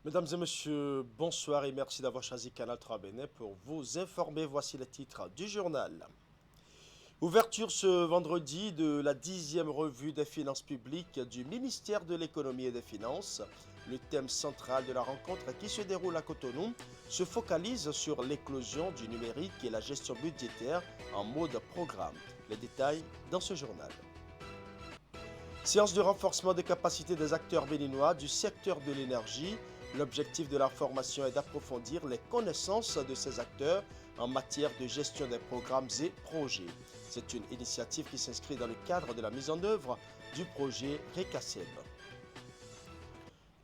Mesdames et messieurs, bonsoir et merci d'avoir choisi Canal 3 Bénin pour vous informer. Voici les titres du journal. Ouverture ce vendredi de la 10e revue des finances publiques du ministère de l'économie et des finances. Le thème central de la rencontre qui se déroule à Cotonou se focalise sur l'éclosion du numérique et la gestion budgétaire en mode programme. Les détails dans ce journal. Séance de renforcement des capacités des acteurs béninois du secteur de l'énergie. L'objectif de la formation est d'approfondir les connaissances de ces acteurs en matière de gestion des programmes et projets. C'est une initiative qui s'inscrit dans le cadre de la mise en œuvre du projet RECASEB.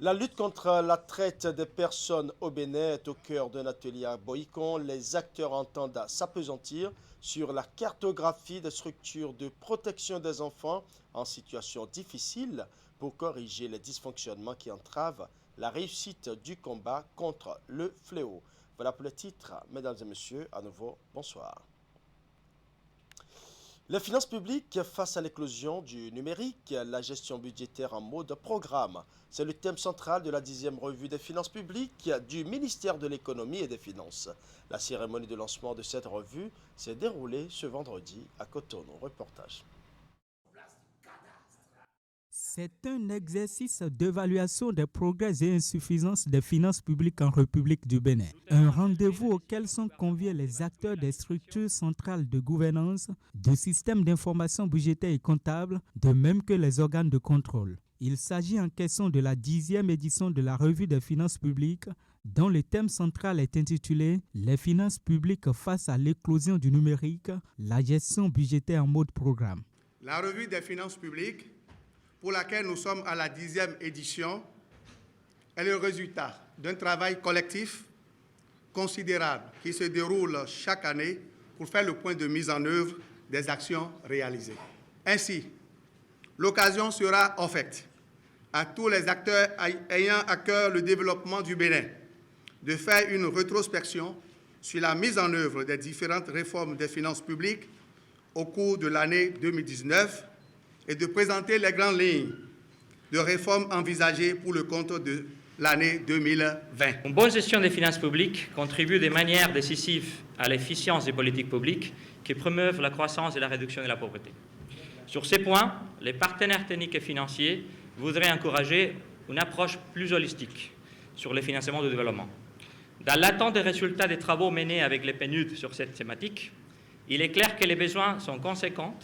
La lutte contre la traite des personnes au Bénin est au cœur d'un atelier à Boïcon. Les acteurs entendent s'appesantir sur la cartographie des structures de protection des enfants en situation difficile pour corriger les dysfonctionnements qui entravent la réussite du combat contre le fléau. Voilà pour le titre. Mesdames et messieurs, à nouveau, bonsoir. Les finances publiques face à l'éclosion du numérique, la gestion budgétaire en mode programme. C'est le thème central de la 10e revue des finances publiques du ministère de l'économie et des finances. La cérémonie de lancement de cette revue s'est déroulée ce vendredi à Cotonou. Reportage. C'est un exercice d'évaluation des progrès et insuffisances des finances publiques en République du Bénin. Un rendez-vous auquel sont conviés les acteurs des structures centrales de gouvernance, du système d'information budgétaire et comptable, de même que les organes de contrôle. Il s'agit en question de la 10e édition de la Revue des finances publiques, dont le thème central est intitulé « Les finances publiques face à l'éclosion du numérique, la gestion budgétaire en mode programme ». La Revue des finances publiques, pour laquelle nous sommes à la 10e édition, est le résultat d'un travail collectif considérable qui se déroule chaque année pour faire le point de mise en œuvre des actions réalisées. Ainsi, l'occasion sera offerte à tous les acteurs ayant à cœur le développement du Bénin de faire une rétrospection sur la mise en œuvre des différentes réformes des finances publiques au cours de l'année 2019 et de présenter les grandes lignes de réformes envisagées pour le compte de l'année 2020. Une bonne gestion des finances publiques contribue de manière décisive à l'efficience des politiques publiques qui promeuvent la croissance et la réduction de la pauvreté. Sur ces points, les partenaires techniques et financiers voudraient encourager une approche plus holistique sur les financements de développement. Dans l'attente des résultats des travaux menés avec les PNUD sur cette thématique, il est clair que les besoins sont conséquents.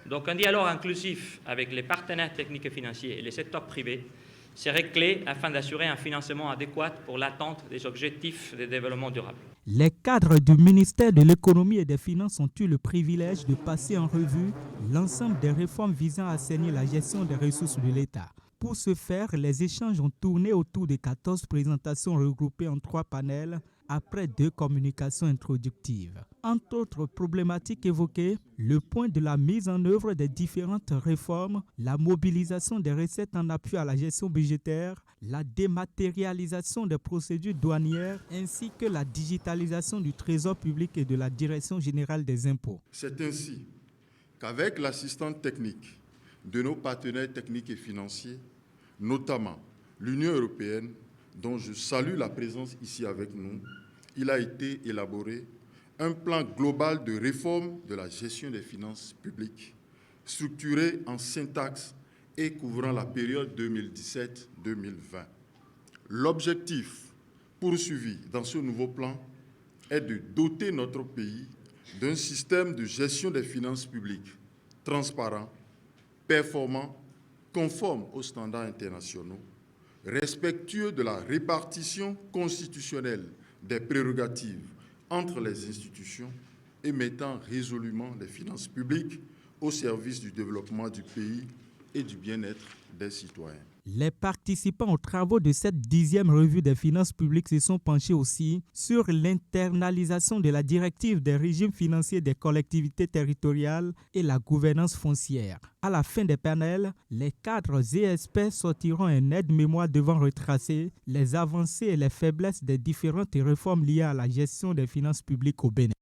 Donc un dialogue inclusif avec les partenaires techniques et financiers et les secteurs privés serait clé afin d'assurer un financement adéquat pour l'atteinte des objectifs de développement durable. Les cadres du ministère de l'économie et des finances ont eu le privilège de passer en revue l'ensemble des réformes visant à assainir la gestion des ressources de l'État. Pour ce faire, les échanges ont tourné autour de 14 présentations regroupées en 3 panels après 2 communications introductives. Entre autres problématiques évoquées, le point de la mise en œuvre des différentes réformes, la mobilisation des recettes en appui à la gestion budgétaire, la dématérialisation des procédures douanières ainsi que la digitalisation du Trésor public et de la Direction générale des impôts. C'est ainsi qu'avec l'assistance technique de nos partenaires techniques et financiers, notamment l'Union européenne, dont je salue la présence ici avec nous, il a été élaboré un plan global de réforme de la gestion des finances publiques, structuré en syntaxe et couvrant la période 2017-2020. L'objectif poursuivi dans ce nouveau plan est de doter notre pays d'un système de gestion des finances publiques transparent, performant, conforme aux standards internationaux, respectueux de la répartition constitutionnelle des prérogatives entre les institutions et mettant résolument les finances publiques au service du développement du pays et du bien-être des citoyens. Les participants aux travaux de cette 10e revue des finances publiques se sont penchés aussi sur l'internalisation de la directive des régimes financiers des collectivités territoriales et la gouvernance foncière. À la fin des panels, les cadres et experts sortiront un aide-mémoire devant retracer les avancées et les faiblesses des différentes réformes liées à la gestion des finances publiques au Bénin.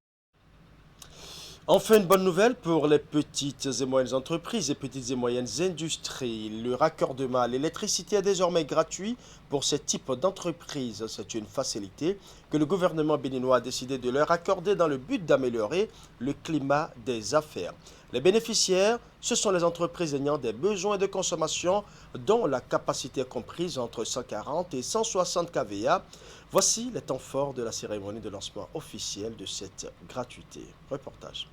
Enfin, une bonne nouvelle pour les petites et moyennes entreprises et petites et moyennes industries. Le raccordement à l'électricité est désormais gratuit Pour ce type d'entreprise, c'est une facilité que le gouvernement béninois a décidé de leur accorder dans le but d'améliorer le climat des affaires. Les bénéficiaires, ce sont les entreprises ayant des besoins de consommation dont la capacité est comprise entre 140 et 160 kVA. Voici les temps forts de la cérémonie de lancement officielle de cette gratuité. Reportage.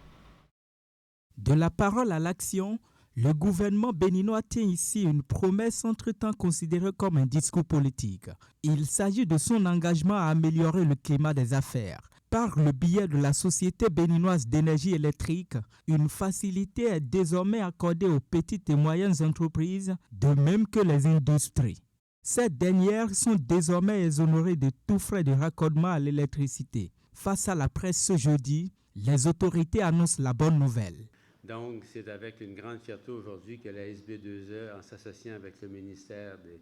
De la parole à l'action, le gouvernement béninois tient ici une promesse entre-temps considérée comme un discours politique. Il s'agit de son engagement à améliorer le climat des affaires. Par le biais de la Société béninoise d'énergie électrique, une facilité est désormais accordée aux petites et moyennes entreprises, de même que les industries. Ces dernières sont désormais exonérées de tout frais de raccordement à l'électricité. Face à la presse ce jeudi, les autorités annoncent la bonne nouvelle. Donc, c'est avec une grande fierté aujourd'hui que la SB2E, en s'associant avec le ministère de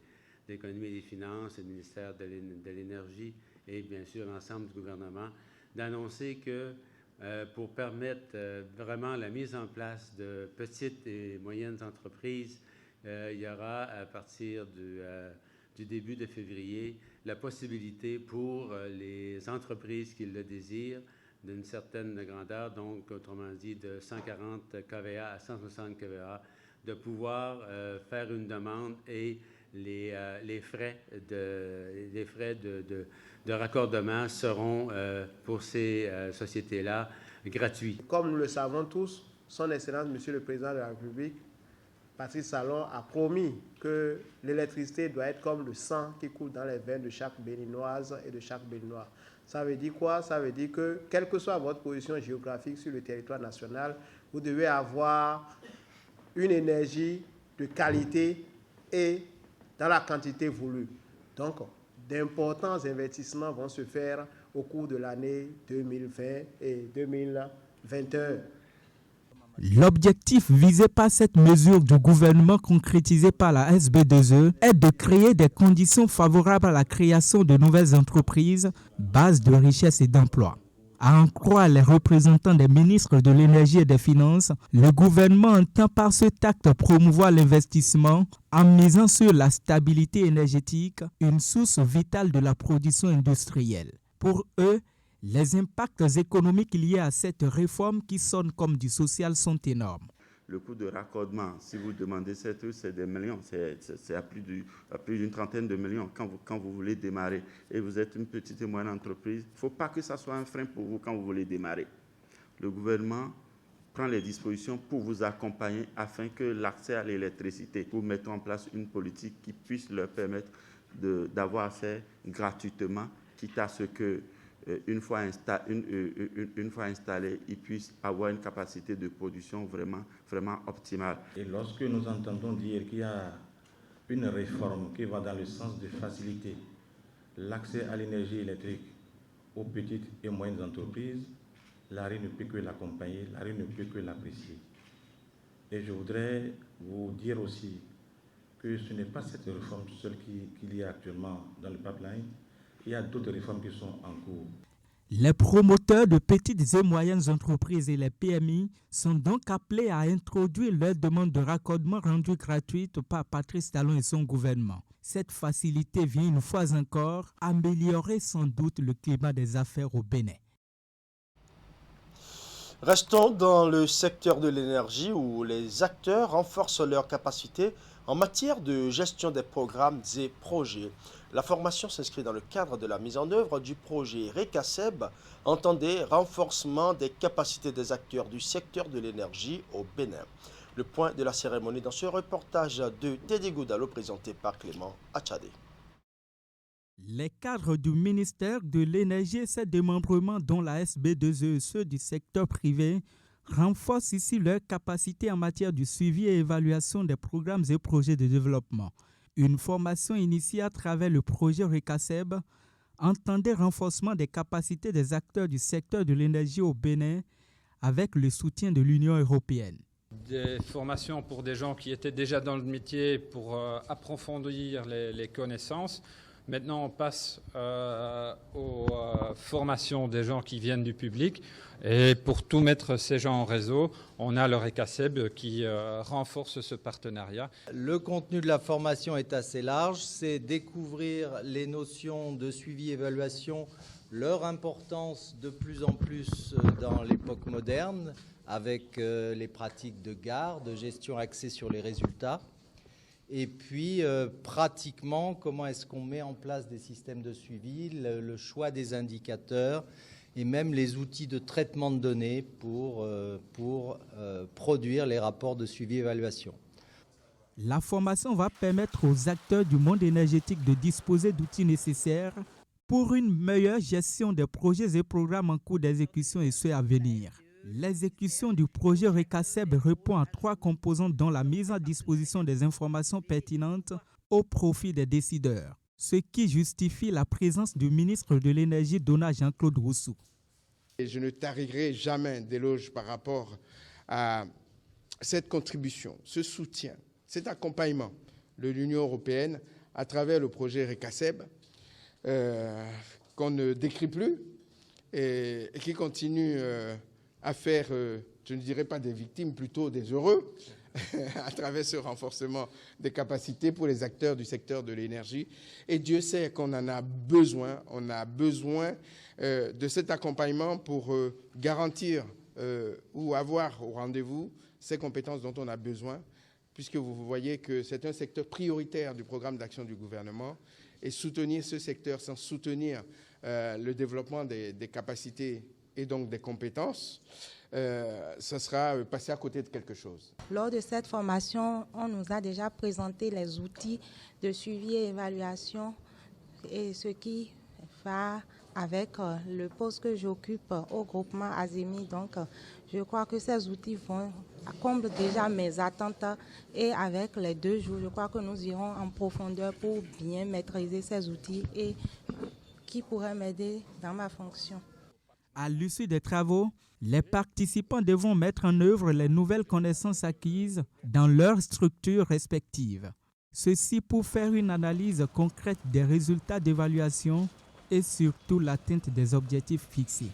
l'Économie et des Finances, le ministère de l'Énergie et bien sûr l'ensemble du gouvernement, d'annoncer que pour permettre vraiment la mise en place de petites et moyennes entreprises, il y aura à partir du début de février la possibilité pour les entreprises qui le désirent d'une certaine grandeur, donc autrement dit de 140 kVA à 160 kVA, de pouvoir faire une demande et les frais de raccordement seront pour ces sociétés-là gratuits. Comme nous le savons tous, son Excellence Monsieur le Président de la République, Patrice Talon, a promis que l'électricité doit être comme le sang qui coule dans les veines de chaque Béninoise et de chaque Béninois. Ça veut dire quoi? Ça veut dire que, quelle que soit votre position géographique sur le territoire national, vous devez avoir une énergie de qualité et dans la quantité voulue. Donc, d'importants investissements vont se faire au cours de l'année 2020 et 2021. L'objectif visé par cette mesure du gouvernement concrétisée par la SB2E est de créer des conditions favorables à la création de nouvelles entreprises, base de richesse et d'emploi. À en croire les représentants des ministres de l'Énergie et des Finances, le gouvernement entend par cet acte promouvoir l'investissement en misant sur la stabilité énergétique, une source vitale de la production industrielle. Pour eux, les impacts économiques liés à cette réforme qui sonne comme du social sont énormes. Le coût de raccordement, si vous demandez c'est des millions, c'est à plus d'une trentaine de millions quand vous voulez démarrer. Et vous êtes une petite et moyenne entreprise, il ne faut pas que ça soit un frein pour vous quand vous voulez démarrer. Le gouvernement prend les dispositions pour vous accompagner afin que l'accès à l'électricité, nous mettons en place une politique qui puisse leur permettre d'avoir accès gratuitement, quitte à ce que une fois installés, ils puissent avoir une capacité de production vraiment optimale. Et lorsque nous entendons dire qu'il y a une réforme qui va dans le sens de faciliter l'accès à l'énergie électrique aux petites et moyennes entreprises, l'ARI ne peut que l'accompagner, l'ARI ne peut que l'apprécier. Et je voudrais vous dire aussi que ce n'est pas cette réforme seule qu'il y a actuellement dans le pipeline. Il y a d'autres réformes qui sont en cours. Les promoteurs de petites et moyennes entreprises et les PMI sont donc appelés à introduire leur demande de raccordement rendue gratuite par Patrice Talon et son gouvernement. Cette facilité vient une fois encore améliorer sans doute le climat des affaires au Bénin. Restons dans le secteur de l'énergie où les acteurs renforcent leurs capacités en matière de gestion des programmes et projets. La formation s'inscrit dans le cadre de la mise en œuvre du projet RECASEB, entendez renforcement des capacités des acteurs du secteur de l'énergie au Bénin. Le point de la cérémonie dans ce reportage de Teddy Goudalo présenté par Clément Achadé. Les cadres du ministère de l'Énergie et ses démembrements, dont la SB2E et ceux du secteur privé, renforcent ici leurs capacités en matière de suivi et évaluation des programmes et projets de développement. Une formation initiée à travers le projet RECASEB entendait renforcement des capacités des acteurs du secteur de l'énergie au Bénin avec le soutien de l'Union européenne. Des formations pour des gens qui étaient déjà dans le métier pour approfondir les connaissances. Maintenant, on passe aux formations des gens qui viennent du public. Et pour tout mettre ces gens en réseau, on a le RECASEB qui renforce ce partenariat. Le contenu de la formation est assez large. C'est découvrir les notions de suivi-évaluation, leur importance de plus en plus dans l'époque moderne, avec les pratiques de GAR, de gestion axée sur les résultats. Et puis, pratiquement, comment est-ce qu'on met en place des systèmes de suivi, le choix des indicateurs et même les outils de traitement de données pour produire les rapports de suivi-évaluation. La formation va permettre aux acteurs du monde énergétique de disposer d'outils nécessaires pour une meilleure gestion des projets et programmes en cours d'exécution et ceux à venir. L'exécution du projet RECASEB répond à 3 composantes dont la mise à disposition des informations pertinentes au profit des décideurs, ce qui justifie la présence du ministre de l'Énergie, Donat Jean-Claude Rousseau. Et je ne tarirai jamais d'éloges par rapport à cette contribution, ce soutien, cet accompagnement de l'Union européenne à travers le projet RECASEB qu'on ne décrit plus et qui continue à faire, je ne dirais pas des victimes, plutôt des heureux, à travers ce renforcement des capacités pour les acteurs du secteur de l'énergie. Et Dieu sait qu'on en a besoin. On a besoin de cet accompagnement pour garantir ou avoir au rendez-vous ces compétences dont on a besoin, puisque vous voyez que c'est un secteur prioritaire du programme d'action du gouvernement. Et soutenir ce secteur sans soutenir le développement des capacités et donc des compétences, ce sera passer à côté de quelque chose. Lors de cette formation, on nous a déjà présenté les outils de suivi et évaluation et ce qui va avec le poste que j'occupe au groupement ASEMI. Donc, je crois que ces outils comblent déjà mes attentes et avec les 2 jours, je crois que nous irons en profondeur pour bien maîtriser ces outils et qui pourraient m'aider dans ma fonction. À l'issue des travaux, les participants devront mettre en œuvre les nouvelles connaissances acquises dans leurs structures respectives. Ceci pour faire une analyse concrète des résultats d'évaluation et surtout l'atteinte des objectifs fixés.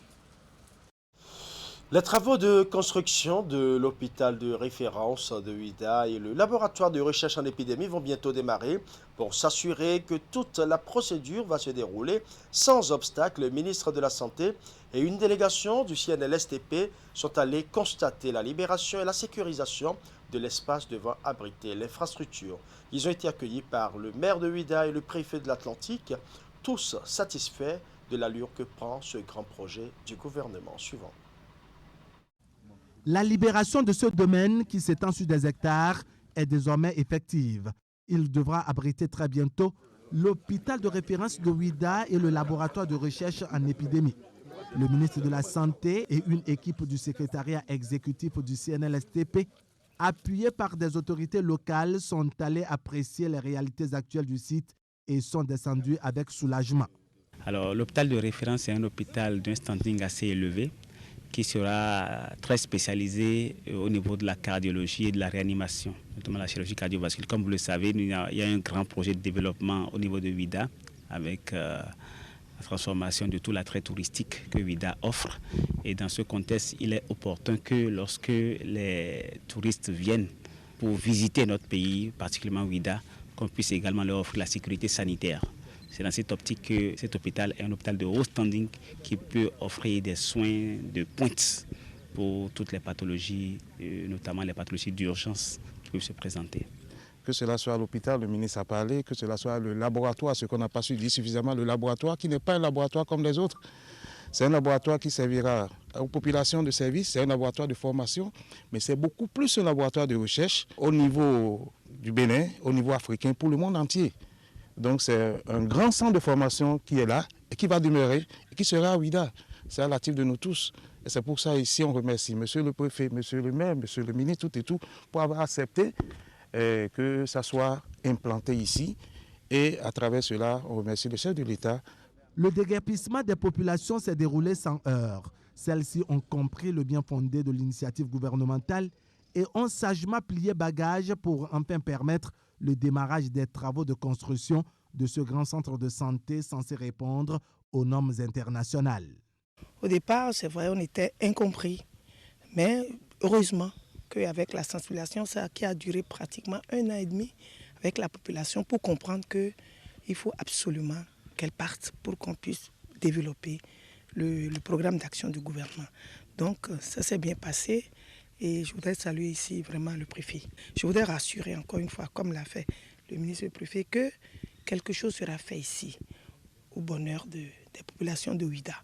Les travaux de construction de l'hôpital de référence de Ouidah et le laboratoire de recherche en épidémie vont bientôt démarrer. Pour s'assurer que toute la procédure va se dérouler sans obstacle, le ministre de la Santé et une délégation du CNLSTP sont allés constater la libération et la sécurisation de l'espace devant abriter l'infrastructure. Ils ont été accueillis par le maire de Ouidah et le préfet de l'Atlantique, tous satisfaits de l'allure que prend ce grand projet du gouvernement suivant. La libération de ce domaine qui s'étend sur des hectares est désormais effective. Il devra abriter très bientôt l'hôpital de référence de Ouidah et le laboratoire de recherche en épidémie. Le ministre de la Santé et une équipe du secrétariat exécutif du CNLSTP, appuyés par des autorités locales, sont allés apprécier les réalités actuelles du site et sont descendus avec soulagement. Alors, l'hôpital de référence est un hôpital d'un standing assez élevé qui sera très spécialisé au niveau de la cardiologie et de la réanimation, notamment la chirurgie cardiovasculaire. Comme vous le savez, il y a un grand projet de développement au niveau de Ouidah avec la transformation de tout l'attrait touristique que Ouidah offre. Et dans ce contexte, il est opportun que lorsque les touristes viennent pour visiter notre pays, particulièrement Ouidah, qu'on puisse également leur offrir la sécurité sanitaire. C'est dans cette optique que cet hôpital est un hôpital de haut standing qui peut offrir des soins de pointe pour toutes les pathologies, notamment les pathologies d'urgence qui peuvent se présenter. Que cela soit à l'hôpital, le ministre a parlé, que cela soit le laboratoire, ce qu'on n'a pas su dire suffisamment, le laboratoire qui n'est pas un laboratoire comme les autres. C'est un laboratoire qui servira aux populations de service, c'est un laboratoire de formation, mais c'est beaucoup plus un laboratoire de recherche au niveau du Bénin, au niveau africain, pour le monde entier. Donc c'est un grand centre de formation qui est là et qui va demeurer et qui sera à Ouidah. C'est à l'actif de nous tous. Et c'est pour ça ici on remercie monsieur le préfet, monsieur le maire, monsieur le ministre, tout et tout, pour avoir accepté que ça soit implanté ici. Et à travers cela, on remercie le chef de l'État. Le déguerpissement des populations s'est déroulé sans heurts. Celles-ci ont compris le bien fondé de l'initiative gouvernementale et ont sagement plié bagages pour enfin permettre le démarrage des travaux de construction de ce grand centre de santé censé répondre aux normes internationales. Au départ, c'est vrai, on était incompris, mais heureusement qu'avec la sensibilisation, ça qui a duré pratiquement 1 an et demi avec la population pour comprendre qu'il faut absolument qu'elle parte pour qu'on puisse développer le programme d'action du gouvernement. Donc ça s'est bien passé et je voudrais saluer ici vraiment le préfet. Je voudrais rassurer encore une fois, comme l'a fait le ministre et le préfet, que quelque chose sera fait ici au bonheur des populations de Ouidah.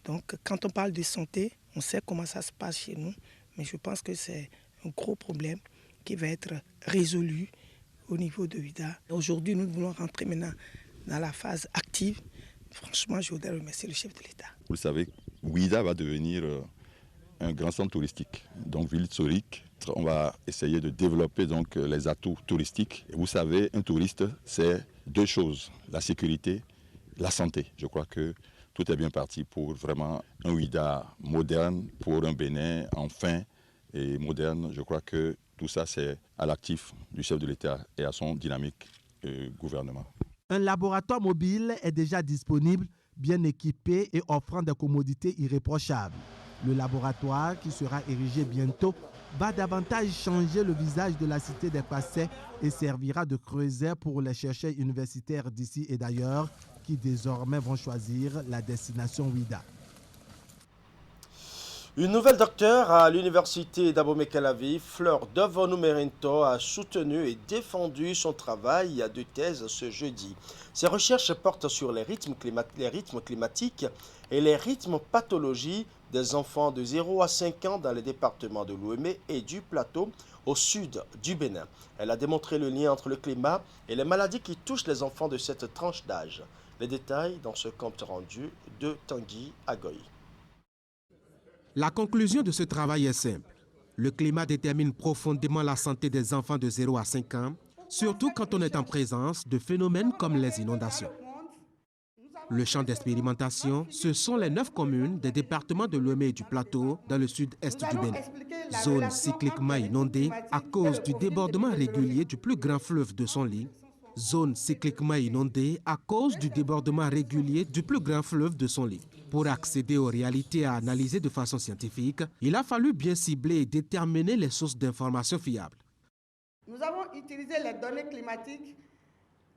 Donc quand on parle de santé, on sait comment ça se passe chez nous, mais je pense que c'est un gros problème qui va être résolu au niveau de Ouidah. Aujourd'hui, nous voulons rentrer maintenant dans la phase active. Franchement, je voudrais remercier le chef de l'État. Vous le savez, Ouidah va devenir un grand centre touristique, donc ville historique. On va essayer de développer donc les atouts touristiques. Et vous savez, un touriste, c'est 2 choses, la sécurité, la santé. Je crois que tout est bien parti pour vraiment un Ouidah moderne, pour un Bénin enfin et moderne. Je crois que tout ça, c'est à l'actif du chef de l'État et à son dynamique gouvernement. Un laboratoire mobile est déjà disponible, bien équipé et offrant des commodités irréprochables. Le laboratoire, qui sera érigé bientôt, va davantage changer le visage de la cité des Passais et servira de creuset pour les chercheurs universitaires d'ici et d'ailleurs qui désormais vont choisir la destination Ouidah. Une nouvelle docteure à l'université d'Abomey-Calavi, Fleur Dovonu-Merento, a soutenu et défendu son travail de thèse ce jeudi. Ses recherches portent sur les rythmes climatiques et les rythmes pathologies des enfants de 0 à 5 ans dans les départements de Lomé et du Plateau au sud du Bénin. Elle a démontré le lien entre le climat et les maladies qui touchent les enfants de cette tranche d'âge. Les détails dans ce compte rendu de Tanguy Agoy. La conclusion de ce travail est simple. Le climat détermine profondément la santé des enfants de 0 à 5 ans, surtout quand on est en présence de phénomènes comme les inondations. Le champ d'expérimentation, ce sont les 9 communes des départements de Lomé et du Plateau dans le sud-est du Bénin. Zone cycliquement inondée à cause du débordement régulier du plus grand fleuve de son lit. Zone cycliquement inondée à cause du débordement régulier du plus grand fleuve de son lit. Pour accéder aux réalités à analyser de façon scientifique, il a fallu bien cibler et déterminer les sources d'informations fiables. Nous avons utilisé les données climatiques,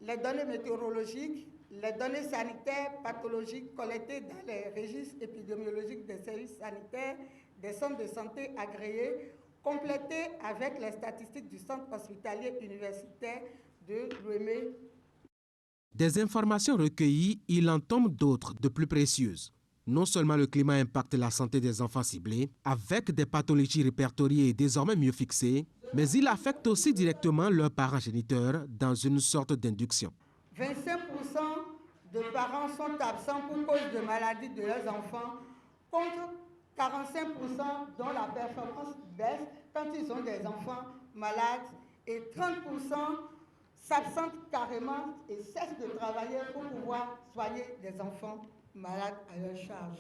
les données météorologiques, les données sanitaires, pathologiques collectées dans les registres épidémiologiques des services sanitaires, des centres de santé agréés, complétées avec les statistiques du centre hospitalier universitaire de Lomé. Des informations recueillies, il en tombe d'autres de plus précieuses. Non seulement le climat impacte la santé des enfants ciblés, avec des pathologies répertoriées et désormais mieux fixées, mais il affecte aussi directement leurs parents géniteurs dans une sorte d'induction. 25% de parents sont absents pour cause de maladie de leurs enfants, contre 45% dont la performance baisse quand ils ont des enfants malades et 30% s'absentent carrément et cessent de travailler pour pouvoir soigner des enfants malades à leur charge.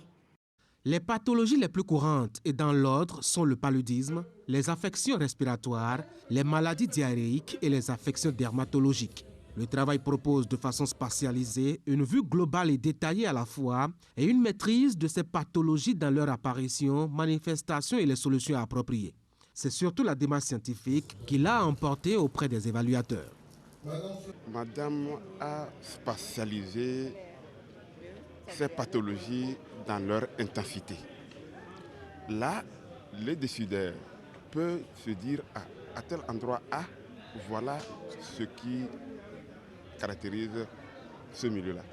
Les pathologies les plus courantes et dans l'ordre sont le paludisme, les affections respiratoires, les maladies diarrhéiques et les affections dermatologiques. Le travail propose de façon spatialisée une vue globale et détaillée à la fois et une maîtrise de ces pathologies dans leur apparition, manifestation et les solutions appropriées. C'est surtout la démarche scientifique qui l'a emporté auprès des évaluateurs. Madame a spatialisé ces pathologies dans leur intensité. Là, les décideurs peuvent se dire à tel endroit A, voilà ce qui caractérise ce milieu-là.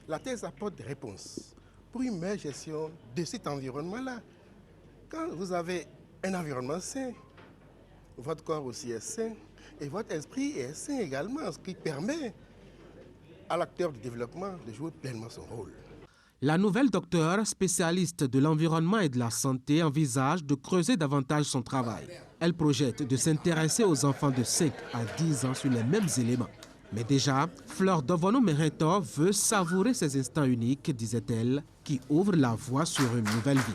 La thèse apporte des réponses pour une meilleure gestion de cet environnement-là. Quand vous avez un environnement sain, votre corps aussi est sain et votre esprit est sain également, ce qui permet à l'acteur du développement de jouer pleinement son rôle. La nouvelle docteure, spécialiste de l'environnement et de la santé, envisage de creuser davantage son travail. Elle projette de s'intéresser aux enfants de 5 à 10 ans sur les mêmes éléments. Mais déjà, Fleur Dovonu-Merento veut savourer ces instants uniques, disait-elle, qui ouvrent la voie sur une nouvelle vie.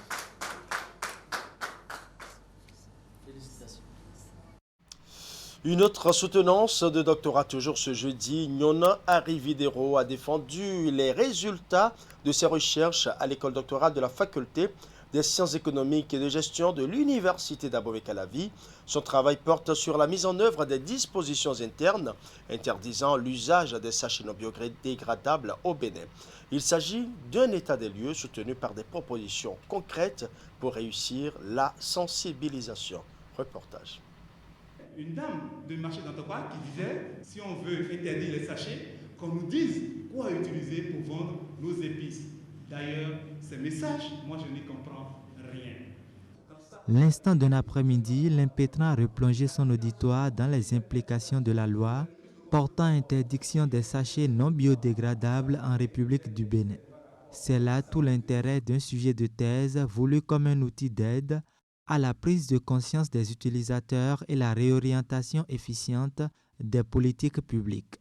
Une autre soutenance de doctorat toujours ce jeudi, Nyona Arividero a défendu les résultats de ses recherches à l'école doctorale de la faculté des sciences économiques et de gestion de l'université d'Abomey-Calavi. Son travail porte sur la mise en œuvre des dispositions internes interdisant l'usage des sachets non biodégradables au Bénin. Il s'agit d'un état des lieux soutenu par des propositions concrètes pour réussir la sensibilisation. Reportage. Une dame du marché d'Antoine qui disait, si on veut interdire les sachets, qu'on nous dise quoi utiliser pour vendre nos épices. D'ailleurs, ces messages, moi je n'y comprends rien. L'instant d'un après-midi, l'impétrant a replongé son auditoire dans les implications de la loi portant interdiction des sachets non biodégradables en République du Bénin. C'est là tout l'intérêt d'un sujet de thèse voulu comme un outil d'aide à la prise de conscience des utilisateurs et la réorientation efficiente des politiques publiques.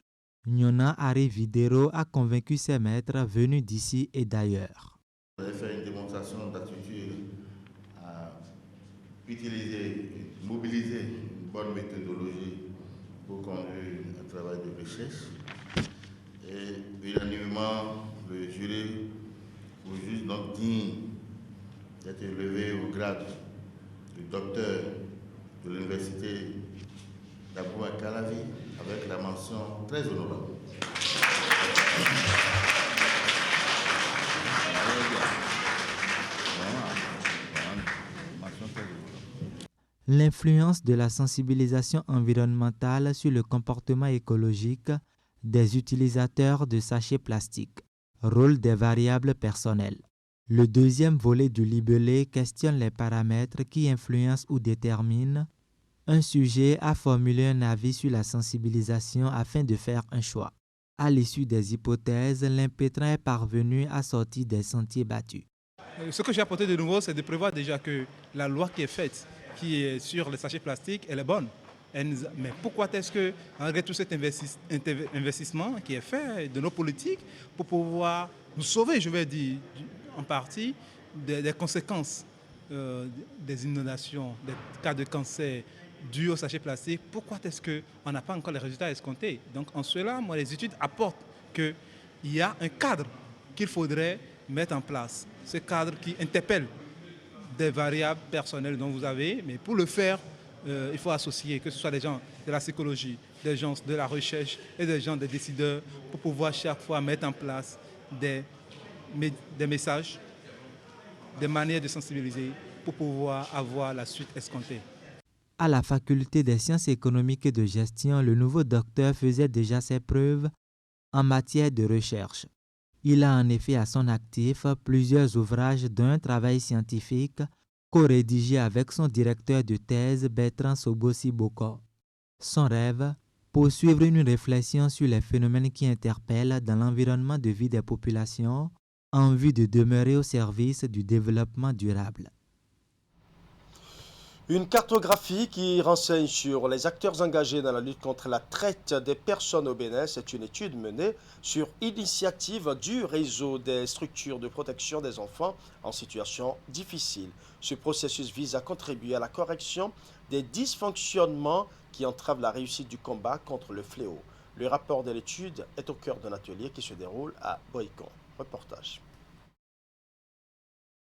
Nyona Arividero a convaincu ses maîtres venus d'ici et d'ailleurs. Vous allez faire une démonstration d'aptitude à utiliser, mobiliser une bonne méthodologie pour conduire un travail de recherche. Et unanimement, le jury vous juge donc digne d'être élevé au grade de docteur de l'université d'Abomey-Calavi avec la mention très honorable. L'influence de la sensibilisation environnementale sur le comportement écologique des utilisateurs de sachets plastiques. Rôle des variables personnelles. Le deuxième volet du libellé questionne les paramètres qui influencent ou déterminent un sujet à formuler un avis sur la sensibilisation afin de faire un choix. À l'issue des hypothèses, l'impétrant est parvenu à sortir des sentiers battus. Ce que j'ai apporté de nouveau, c'est de prévoir déjà que la loi qui est faite, qui est sur les sachets plastiques, elle est bonne. Mais pourquoi est-ce que, malgré tout cet investissement qui est fait de nos politiques, pour pouvoir nous sauver, je vais dire, en partie, des conséquences des inondations, des cas de cancer dus aux sachets plastiques, pourquoi est-ce qu'on n'a pas encore les résultats escomptés? Donc en cela, moi, les études apportent qu'il y a un cadre qu'il faudrait mettre en place. Ce cadre qui interpelle des variables personnelles dont vous avez, mais pour le faire, il faut associer, que ce soit des gens de la psychologie, des gens de la recherche et des gens des décideurs pour pouvoir chaque fois mettre en place des messages, des manières de sensibiliser pour pouvoir avoir la suite escomptée. À la faculté des sciences économiques et de gestion, le nouveau docteur faisait déjà ses preuves en matière de recherche. Il a en effet à son actif plusieurs ouvrages d'un travail scientifique co-rédigé avec son directeur de thèse Bertrand Sobosi Boko. Son rêve, poursuivre une réflexion sur les phénomènes qui interpellent dans l'environnement de vie des populations en vue de demeurer au service du développement durable. Une cartographie qui renseigne sur les acteurs engagés dans la lutte contre la traite des personnes au Bénin. C'est une étude menée sur initiative du réseau des structures de protection des enfants en situation difficile. Ce processus vise à contribuer à la correction des dysfonctionnements qui entravent la réussite du combat contre le fléau. Le rapport de l'étude est au cœur d'un atelier qui se déroule à Boïcon. Reportage.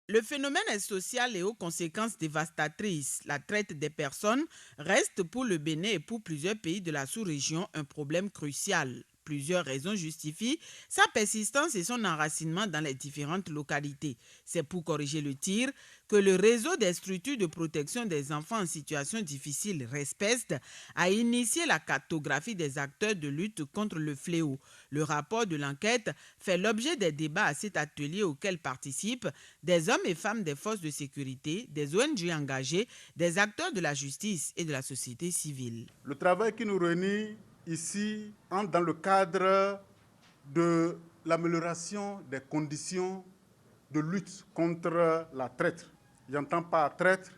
Le phénomène est social et aux conséquences dévastatrices. La traite des personnes reste pour le Bénin et pour plusieurs pays de la sous-région un problème crucial. Plusieurs raisons justifient sa persistance et son enracinement dans les différentes localités. C'est pour corriger le tir que le réseau des structures de protection des enfants en situation difficile, RESPESD, a initié la cartographie des acteurs de lutte contre le fléau. Le rapport de l'enquête fait l'objet des débats à cet atelier auquel participent des hommes et femmes des forces de sécurité, des ONG engagés, des acteurs de la justice et de la société civile. Le travail qui nous réunit ici entre dans le cadre de l'amélioration des conditions de lutte contre la traite. J'entends par traite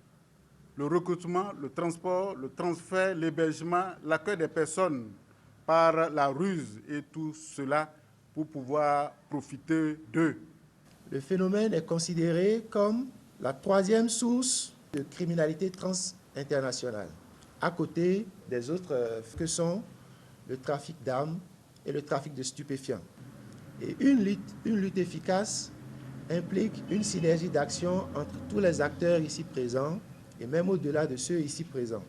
le recrutement, le transport, le transfert, l'hébergement, l'accueil des personnes par la ruse et tout cela pour pouvoir profiter d'eux. Le phénomène est considéré comme la troisième source de criminalité transinternationale. à côté des autres que sont le trafic d'armes et le trafic de stupéfiants. Et une lutte efficace implique une synergie d'action entre tous les acteurs ici présents et même au-delà de ceux ici présents.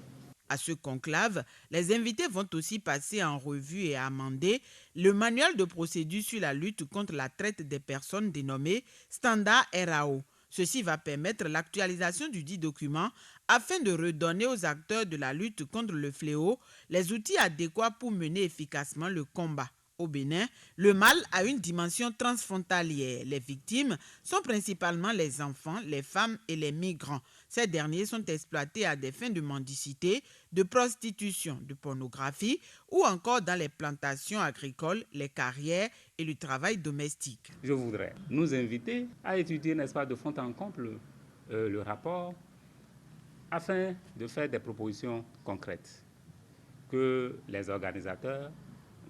À ce conclave, les invités vont aussi passer en revue et amender le manuel de procédure sur la lutte contre la traite des personnes dénommé Standard RAO. Ceci va permettre l'actualisation du dit document afin de redonner aux acteurs de la lutte contre le fléau les outils adéquats pour mener efficacement le combat. Au Bénin, le mal a une dimension transfrontalière. Les victimes sont principalement les enfants, les femmes et les migrants. Ces derniers sont exploités à des fins de mendicité, de prostitution, de pornographie ou encore dans les plantations agricoles, les carrières et le travail domestique. Je voudrais nous inviter à étudier, n'est-ce pas, de fond en comble le rapport afin de faire des propositions concrètes que les organisateurs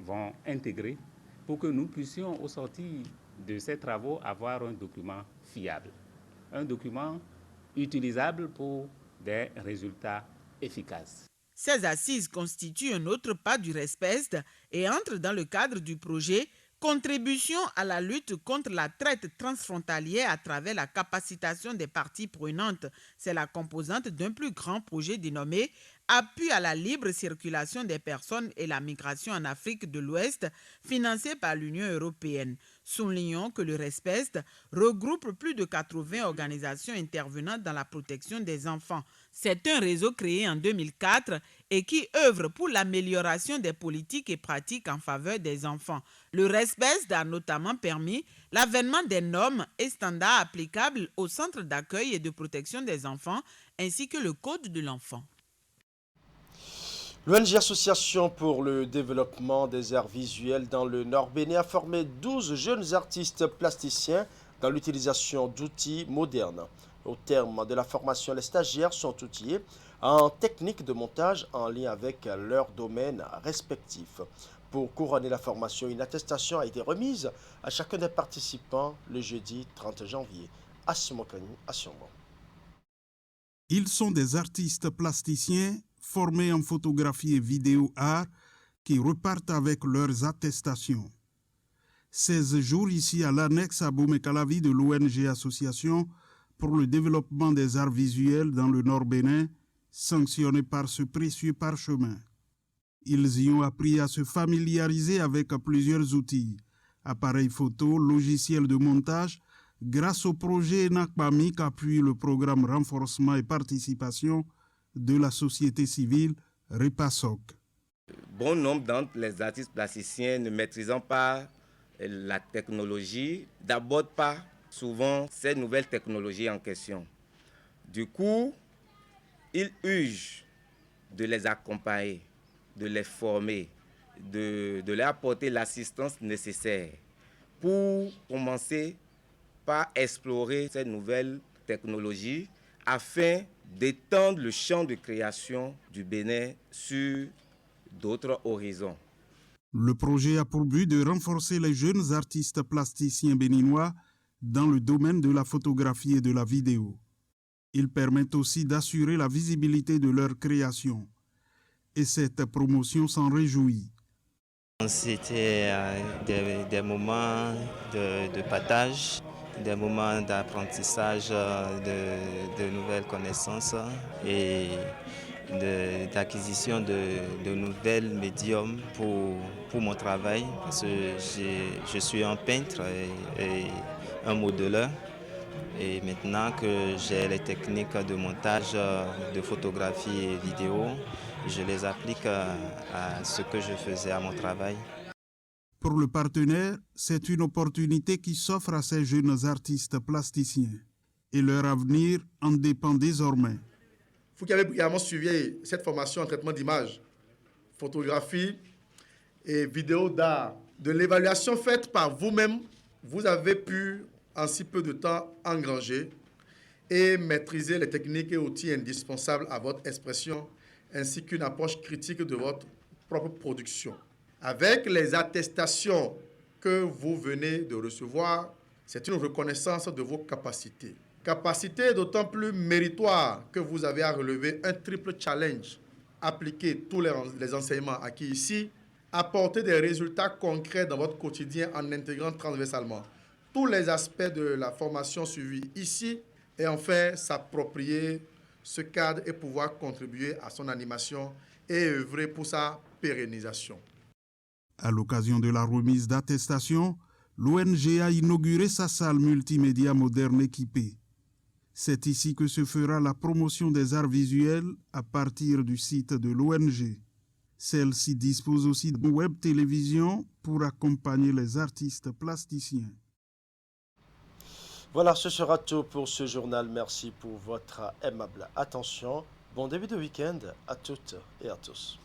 vont intégrer pour que nous puissions, au sortir de ces travaux, avoir un document fiable, un document utilisable pour des résultats efficaces. Ces assises constituent un autre pas du RESPEST et entrent dans le cadre du projet Contribution à la lutte contre la traite transfrontalière à travers la capacitation des parties prenantes. C'est la composante d'un plus grand projet dénommé Appui à la libre circulation des personnes et la migration en Afrique de l'Ouest, financé par l'Union européenne. Soulignons que le RESPEST regroupe plus de 80 organisations intervenant dans la protection des enfants. C'est un réseau créé en 2004 et qui œuvre pour l'amélioration des politiques et pratiques en faveur des enfants. Le RESPEST a notamment permis l'avènement des normes et standards applicables au centre d'accueil et de protection des enfants ainsi que le Code de l'enfant. L'ONG Association pour le développement des arts visuels dans le Nord Bénin a formé 12 jeunes artistes plasticiens dans l'utilisation d'outils modernes. Au terme de la formation, les stagiaires sont outillés en technique de montage en lien avec leur domaine respectif. Pour couronner la formation, une attestation a été remise à chacun des participants le jeudi 30 janvier. Assimokani, Assiomo. Ils sont des artistes plasticiens formés en photographie et vidéo art qui repartent avec leurs attestations. 16 jours ici à l'annexe à Boumekalavi de l'ONG Association pour le développement des arts visuels dans le Nord Bénin, sanctionnés par ce précieux parchemin. Ils y ont appris à se familiariser avec plusieurs outils, appareils photo, logiciels de montage, grâce au projet NACPAMI qu'appuie le programme Renforcement et Participation de la société civile REPASOC. Bon nombre d'entre les artistes plasticiens ne maîtrisant pas la technologie, n'abordent pas souvent ces nouvelles technologies en question. Du coup, ils urgent de les accompagner, de les former, de leur apporter l'assistance nécessaire pour commencer par explorer ces nouvelles technologies afin d'étendre le champ de création du Bénin sur d'autres horizons. Le projet a pour but de renforcer les jeunes artistes plasticiens béninois dans le domaine de la photographie et de la vidéo. Il permet aussi d'assurer la visibilité de leur création. Et cette promotion s'en réjouit. C'était des moments de partage, des moments d'apprentissage de nouvelles connaissances et d'acquisition de nouvelles médiums pour mon travail. Parce que je suis un peintre et un modeleur. Et maintenant que j'ai les techniques de montage, de photographie et vidéo, je les applique à ce que je faisais à mon travail. Pour le partenaire, c'est une opportunité qui s'offre à ces jeunes artistes plasticiens. Et leur avenir en dépend désormais. Vous qui avez également suivi cette formation en traitement d'image, photographie et vidéo d'art, de l'évaluation faite par vous-même, vous avez pu en si peu de temps engranger et maîtriser les techniques et outils indispensables à votre expression ainsi qu'une approche critique de votre propre production. Avec les attestations que vous venez de recevoir, c'est une reconnaissance de vos capacités. Capacité d'autant plus méritoire que vous avez à relever un triple challenge. appliquer tous les enseignements acquis ici, apporter des résultats concrets dans votre quotidien en intégrant transversalement tous les aspects de la formation suivie ici et enfin s'approprier ce cadre et pouvoir contribuer à son animation et œuvrer pour sa pérennisation. À l'occasion de la remise d'attestation, l'ONG a inauguré sa salle multimédia moderne équipée. C'est ici que se fera la promotion des arts visuels à partir du site de l'ONG. Celle-ci dispose aussi d'une web télévision pour accompagner les artistes plasticiens. Voilà, ce sera tout pour ce journal. Merci pour votre aimable attention. Bon début de week-end à toutes et à tous.